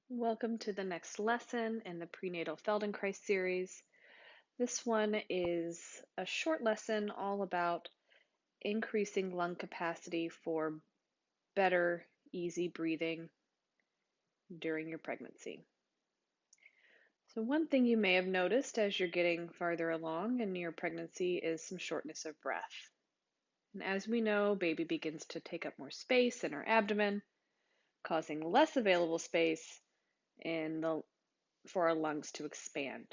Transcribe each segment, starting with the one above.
Welcome to the next lesson in the prenatal Feldenkrais series. This one is a short lesson all about increasing lung capacity for better, easy breathing during your pregnancy. So one thing you may have noticed as you're getting farther along in your pregnancy is some shortness of breath. And as we know, baby begins to take up more space in our abdomen, causing less available space for our lungs to expand.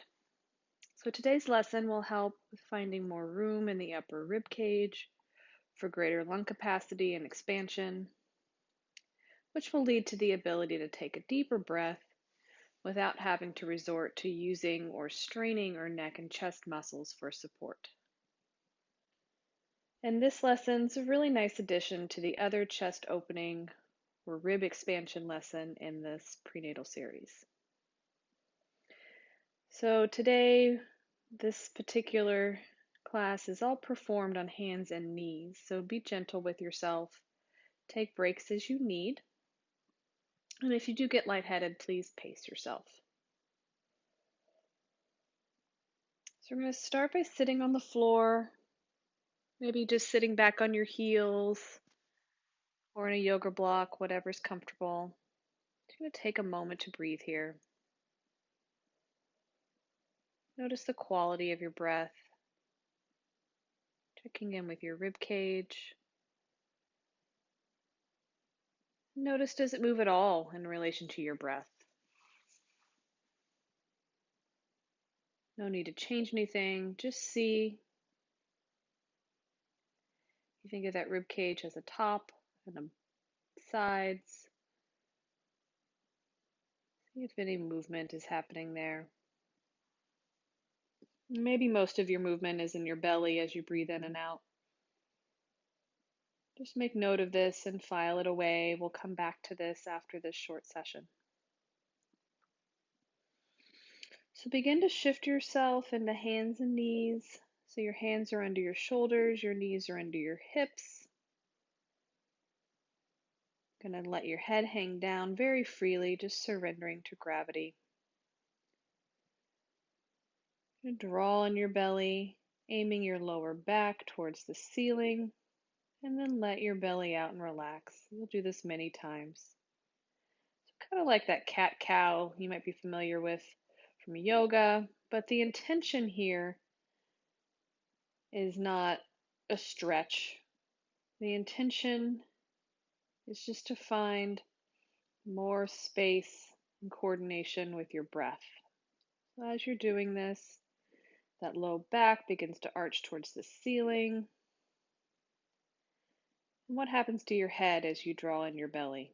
So today's lesson will help with finding more room in the upper rib cage for greater lung capacity and expansion, which will lead to the ability to take a deeper breath without having to resort to using or straining our neck and chest muscles for support. And this lesson's a really nice addition to the other chest opening or rib expansion lesson in this prenatal series. So today, this particular class is all performed on hands and knees, so be gentle with yourself. Take breaks as you need. And if you do get lightheaded, please pace yourself. So we're going to start by sitting on the floor, maybe just sitting back on your heels or in a yoga block, whatever's comfortable. Just going to take a moment to breathe here. Notice the quality of your breath, checking in with your rib cage. Notice, does it move at all in relation to your breath? No need to change anything, just see. You think of that rib cage as a top and a sides. See if any movement is happening there. Maybe most of your movement is in your belly as you breathe in and out. Just make note of this and file it away. We'll come back to this after this short session. So begin to shift yourself into hands and knees. So your hands are under your shoulders, your knees are under your hips. Going to let your head hang down very freely, just surrendering to gravity. Draw in your belly, aiming your lower back towards the ceiling, and then let your belly out and relax. We'll do this many times. So kind of like that cat-cow you might be familiar with from yoga, but the intention here is not a stretch. The intention is just to find more space and coordination with your breath. So as you're doing this, that low back begins to arch towards the ceiling. And what happens to your head as you draw in your belly?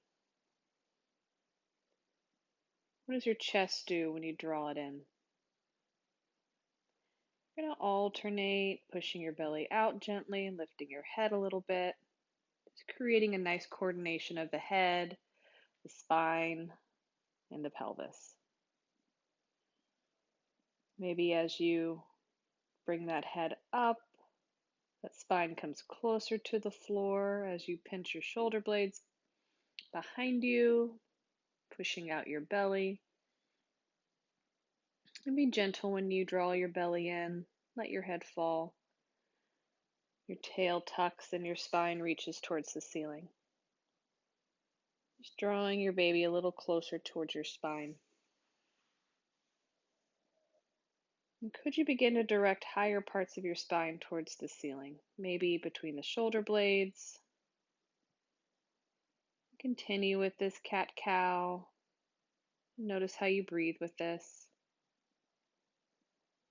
What does your chest do when you draw it in? You're going to alternate, pushing your belly out gently and lifting your head a little bit. Just creating a nice coordination of the head, the spine, and the pelvis. Maybe as you bring that head up, that spine comes closer to the floor as you pinch your shoulder blades behind you, pushing out your belly. And be gentle when you draw your belly in. Let your head fall. Your tail tucks and your spine reaches towards the ceiling. Just drawing your baby a little closer towards your spine. And could you begin to direct higher parts of your spine towards the ceiling, maybe between the shoulder blades? Continue with this cat-cow. Notice how you breathe with this.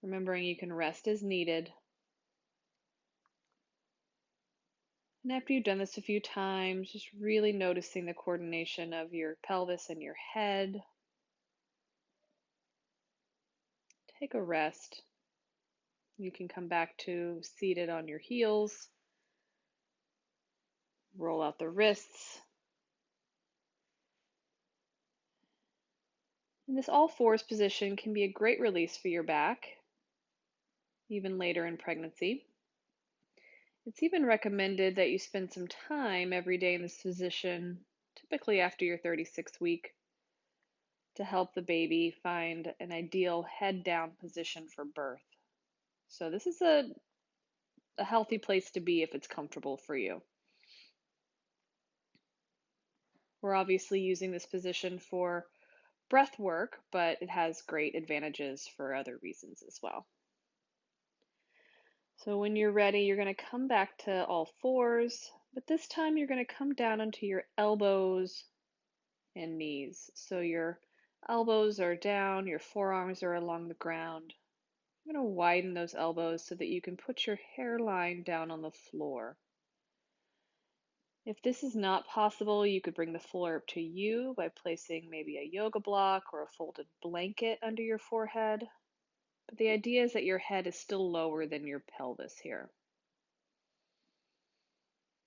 Remembering you can rest as needed. And after you've done this a few times, just really noticing the coordination of your pelvis and your head. Take a rest. You can come back to seated on your heels. Roll out the wrists. And this all fours position can be a great release for your back, even later in pregnancy. It's even recommended that you spend some time every day in this position, typically after your 36th week, to help the baby find an ideal head down position for birth. So this is a healthy place to be if it's comfortable for you. We're obviously using this position for breath work, but it has great advantages for other reasons as well. So when you're ready, you're going to come back to all fours, but this time you're going to come down onto your elbows and knees. So your elbows are down, your forearms are along the ground. I'm going to widen those elbows so that you can put your hairline down on the floor. If this is not possible, you could bring the floor up to you by placing maybe a yoga block or a folded blanket under your forehead. But the idea is that your head is still lower than your pelvis here.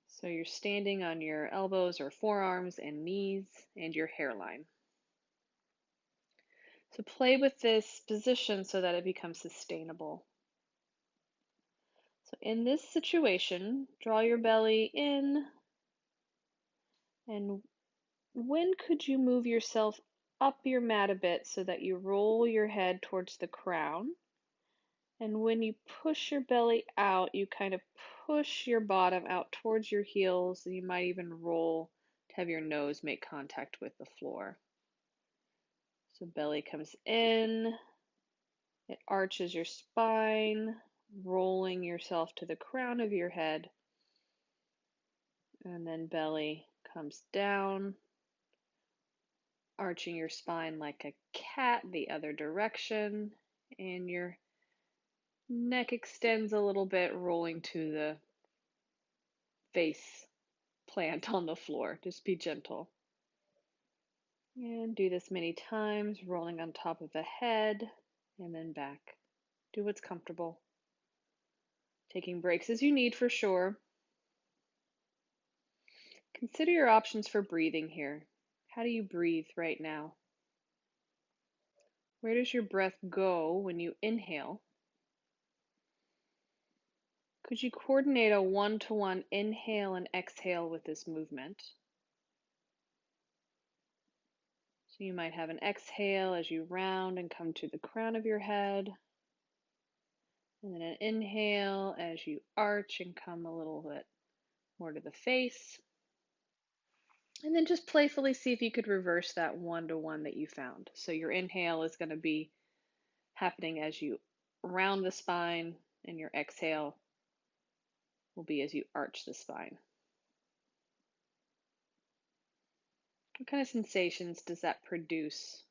So you're standing on your elbows or forearms and knees and your hairline. So play with this position so that it becomes sustainable. So in this situation, draw your belly in, and when could you move yourself up your mat a bit so that you roll your head towards the crown? And when you push your belly out, you kind of push your bottom out towards your heels, and you might even roll to have your nose make contact with the floor. So belly comes in, it arches your spine, rolling yourself to the crown of your head, and then belly comes down, arching your spine like a cat the other direction, and your neck extends a little bit, rolling to the face plant on the floor. Just be gentle. And do this many times, rolling on top of the head and then back. Do what's comfortable. Taking breaks as you need for sure. Consider your options for breathing here. How do you breathe right now? Where does your breath go when you inhale? Could you coordinate a one-to-one inhale and exhale with this movement? So you might have an exhale as you round and come to the crown of your head, and then an inhale as you arch and come a little bit more to the face. And then just playfully see if you could reverse that one-to-one that you found. So your inhale is going to be happening as you round the spine, and your exhale will be as you arch the spine. What kind of sensations does that produce?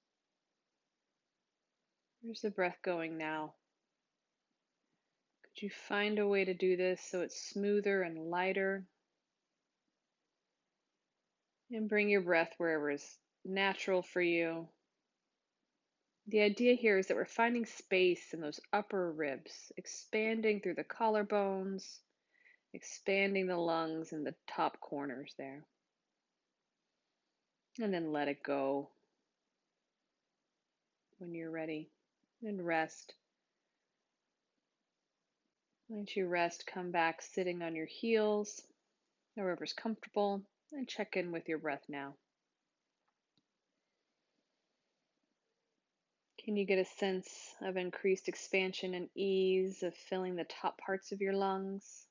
Where's the breath going now? Could you find a way to do this so it's smoother and lighter? And bring your breath wherever is natural for you. The idea here is that we're finding space in those upper ribs, expanding through the collarbones, expanding the lungs in the top corners there. And then let it go when you're ready. And rest. Once you rest, come back sitting on your heels, wherever's comfortable, and check in with your breath now. Can you get a sense of increased expansion and ease of filling the top parts of your lungs?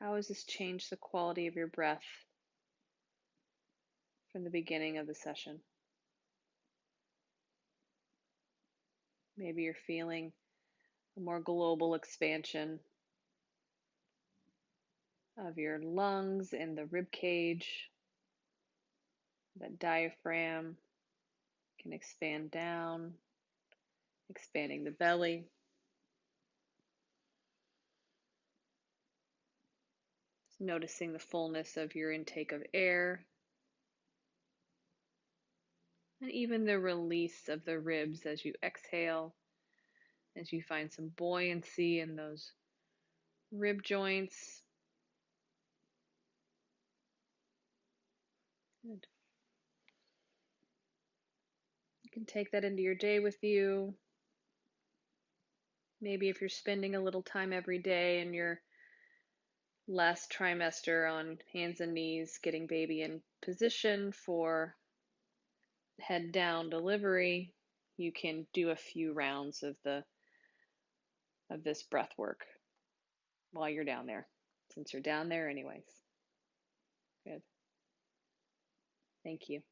How has this changed the quality of your breath from the beginning of the session? Maybe you're feeling a more global expansion of your lungs and the rib cage. That diaphragm can expand down, expanding the belly. Just noticing the fullness of your intake of air, and even the release of the ribs as you exhale, as you find some buoyancy in those rib joints. Good. You can take that into your day with you. Maybe if you're spending a little time every day in your last trimester on hands and knees, getting baby in position for head down delivery, you can do a few rounds of this breath work while you're down there, since you're down there anyways. Good. Thank you.